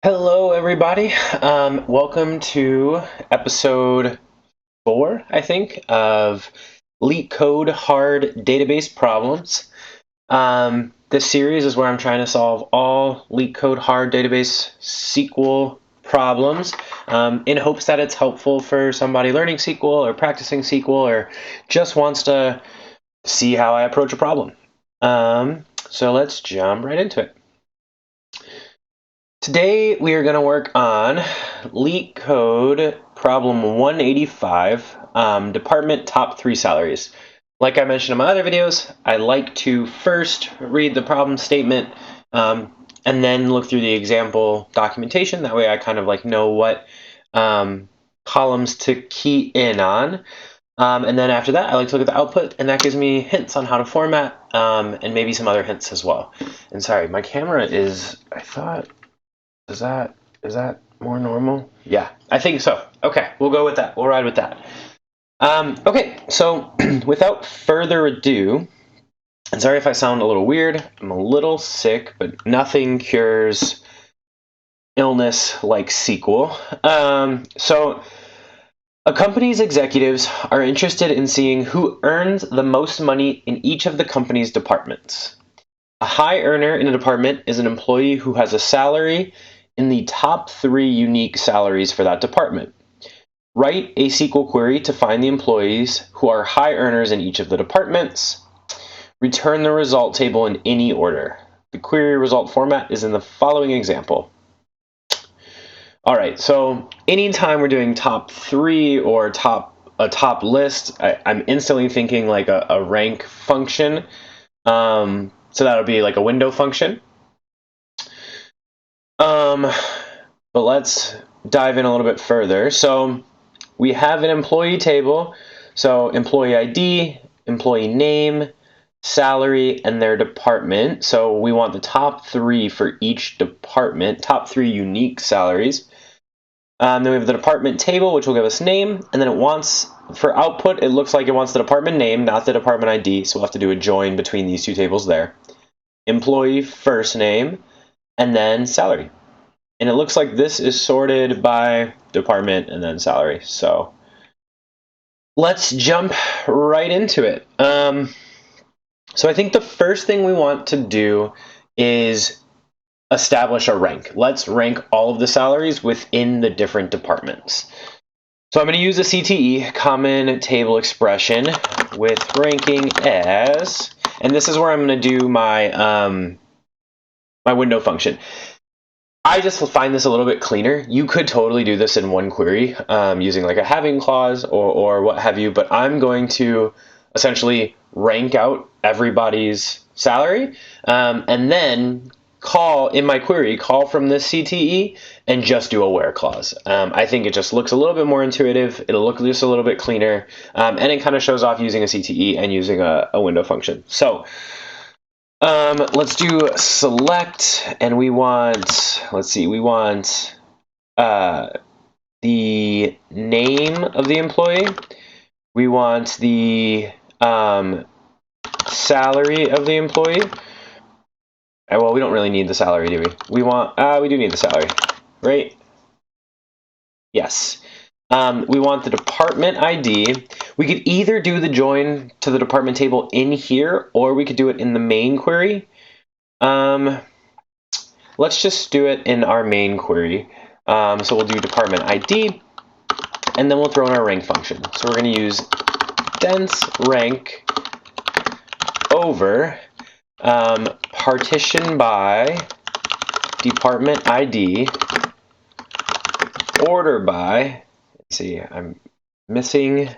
Hello, everybody. Welcome to episode 4, I think, of Leetcode Hard Database Problems. This series is where I'm trying to solve all Leetcode Hard Database SQL problems in hopes that it's helpful for somebody learning SQL or practicing SQL or just wants to see how I approach a problem. So let's jump right into it. Today we are going to work on Leetcode Problem 185, Department Top 3 Salaries. Like I mentioned in my other videos, I like to first read the problem statement and then look through the example documentation. That way I kind of know what columns to key in on. And then after that, I like to look at the output, and that gives me hints on how to format and maybe some other hints as well. And sorry, my camera is, I thought... Is that more normal? Yeah, I think so. Okay, we'll go with that. We'll ride with that. Okay, so without further ado, and sorry if I sound a little weird, I'm a little sick, but nothing cures illness like SQL. So a company's executives are interested in seeing who earns the most money in each of the company's departments. A high earner in a department is an employee who has a salary in the top 3 unique salaries for that department. Write a SQL query to find the employees who are high earners in each of the departments. Return the result table in any order. The query result format is in the following example. All right, so anytime we're doing top 3 or a top list, I'm instantly thinking like a rank function. So that would be like a window function. But let's dive in a little bit further. So we have an employee table. So employee ID, employee name, salary, and their department. So we want the top 3 for each department, top 3 unique salaries. Then we have the department table, which will give us name. And then it wants, for output, it looks like it wants the department name, not the department ID. So we'll have to do a join between these 2 tables there. Employee first name, and then salary. And it looks like this is sorted by department and then salary. So let's jump right into it. So I think the first thing we want to do is establish a rank. Let's rank all of the salaries within the different departments. So I'm going to use a CTE, common table expression, with ranking as, and this is where I'm going to do my my window function. I just find this a little bit cleaner. You could totally do this in one query using like a having clause or what have you, but I'm going to essentially rank out everybody's salary and then call in my query, call from this CTE and just do a where clause. I think it just looks a little bit more intuitive. It'll look just a little bit cleaner and it kind of shows off using a CTE and using a window function. So let's do select, and we want, let's see, we want the name of the employee. We want the salary of the employee. Well, we don't really need the salary, do we? We do need the salary, right? Yes. We want the department ID. We could either do the join to the department table in here, or we could do it in the main query. Let's just do it in our main query. So we'll do department ID, and then we'll throw in our rank function. So we're going to use dense rank over partition by department ID, order by, let's see, I'm missing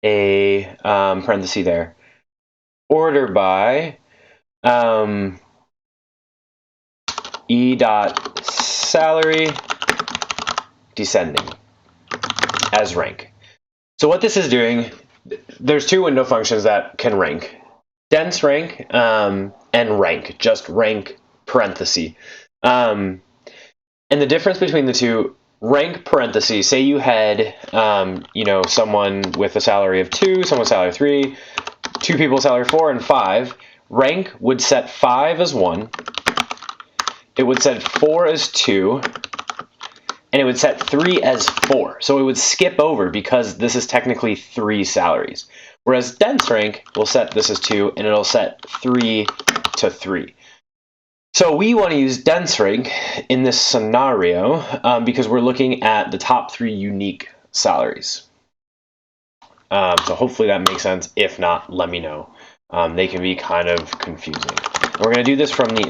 a parenthesis there. Order by E dot salary descending as rank. So what this is doing, there's 2 window functions that can rank. Dense rank and rank, just rank parenthesis. And the difference between the 2, rank parentheses, say you had, someone with a salary of 2, someone with a salary of 3, 2 people salary 4, and 5. Rank would set 5 as 1, it would set 4 as 2, and it would set 3 as 4. So it would skip over because this is technically 3 salaries. Whereas dense rank will set this as 2, and it'll set 3 to 3. So we want to use dense rank in this scenario because we're looking at the top 3 unique salaries. So hopefully that makes sense. If not, let me know. They can be kind of confusing. We're going to do this from the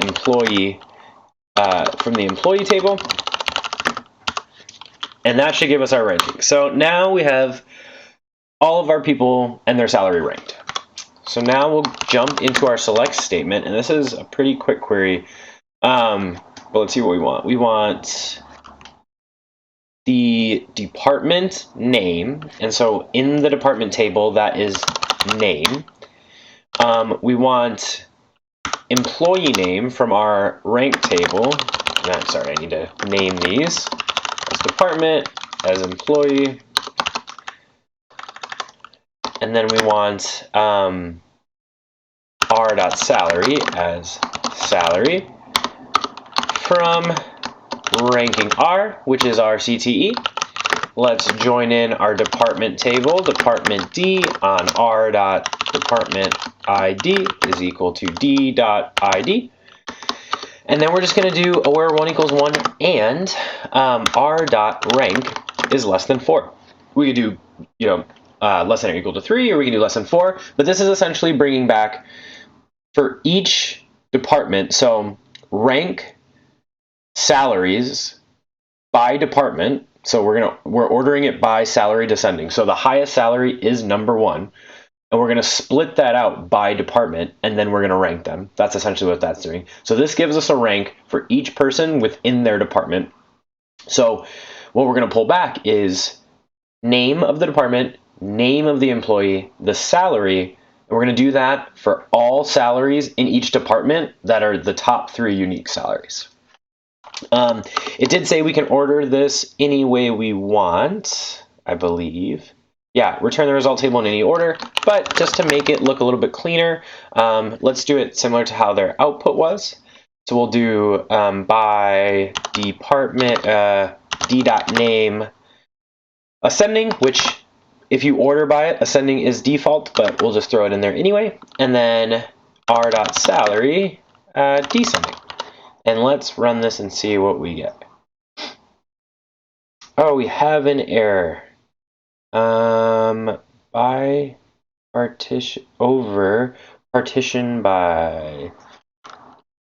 employee table, and that should give us our ranking. So now we have all of our people and their salary ranked. So now we'll jump into our select statement, and this is a pretty quick query. But let's see what we want. We want the department name, and so in the department table, that is name. We want employee name from our rank table. Sorry, I need to name these as department, as employee. And then we want r.salary as salary from ranking R, which is our CTE. Let's join in our department table, department D on r.department ID is equal to d.id. And then we're just going to do aware 1 equals 1 and r.rank is less than 4. We could do, less than or equal to 3, or we can do less than 4. But this is essentially bringing back for each department. So rank salaries by department. So we're ordering it by salary descending. So the highest salary is number 1. And we're going to split that out by department, and then we're going to rank them. That's essentially what that's doing. So this gives us a rank for each person within their department. So what we're going to pull back is name of the department, name of the employee, the salary, and we're going to do that for all salaries in each department that are the top 3 unique salaries. It did say we can order this any way we want, I believe. Yeah, return the result table in any order, but just to make it look a little bit cleaner, let's do it similar to how their output was. So we'll do by department d.name ascending, which if you order by it, ascending is default, but we'll just throw it in there anyway. And then r.salary descending. And let's run this and see what we get. Oh, we have an error. By partition by.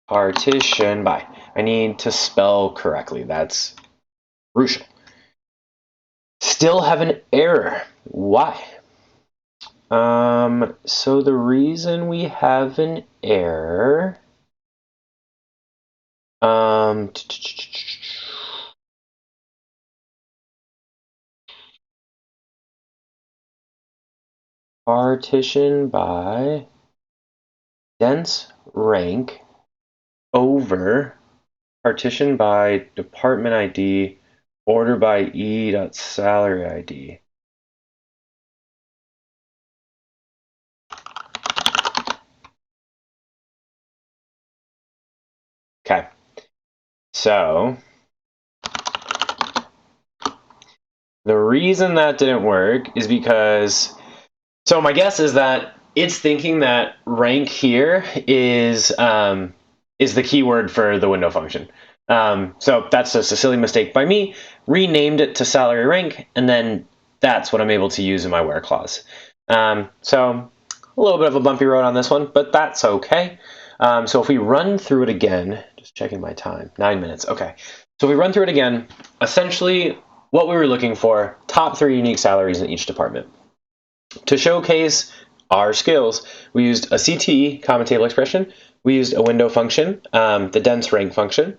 I need to spell correctly. That's crucial. Still have an error. Why? So the reason we have an error, partition by dense rank over partition by department ID, order by e.salary ID. Okay, so the reason that didn't work is because, so my guess is that it's thinking that rank here is the keyword for the window function. So that's just a silly mistake by me. Renamed it to salary rank, and then that's what I'm able to use in my where clause. So a little bit of a bumpy road on this one, but that's okay. So if we run through it again, just checking my time, 9 minutes. Okay. So if we run through it again, essentially what we were looking for, top 3 unique salaries in each department. To showcase our skills, we used a CTE, common table expression. We used a window function, the dense rank function,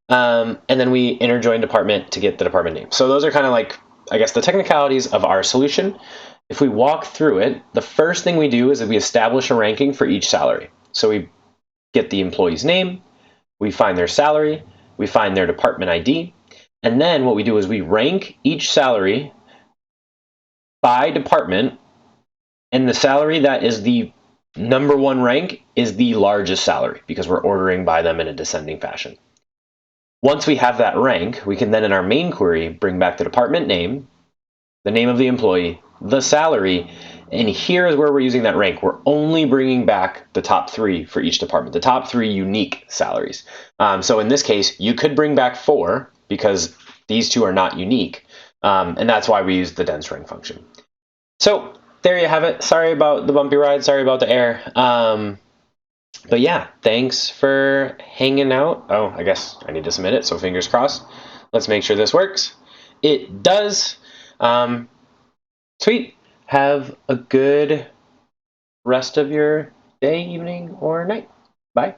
and then we interjoined department to get the department name. So those are kind of like, I guess, the technicalities of our solution. If we walk through it, the first thing we do is that we establish a ranking for each salary. So we get the employee's name, we find their salary, we find their department ID, and then what we do is we rank each salary by department, and the salary that is the number 1 rank is the largest salary because we're ordering by them in a descending fashion. Once we have that rank, we can then in our main query bring back the department name, the name of the employee, the salary, and here is where we're using that rank. We're only bringing back the top 3 for each department, the top 3 unique salaries. So in this case, you could bring back 4 because these 2 are not unique, and that's why we use the dense rank function. So there you have it. Sorry about the bumpy ride. Sorry about the error. But yeah, thanks for hanging out. Oh, I guess I need to submit it, so fingers crossed. Let's make sure this works. It does. Sweet. Have a good rest of your day, evening, or night. Bye.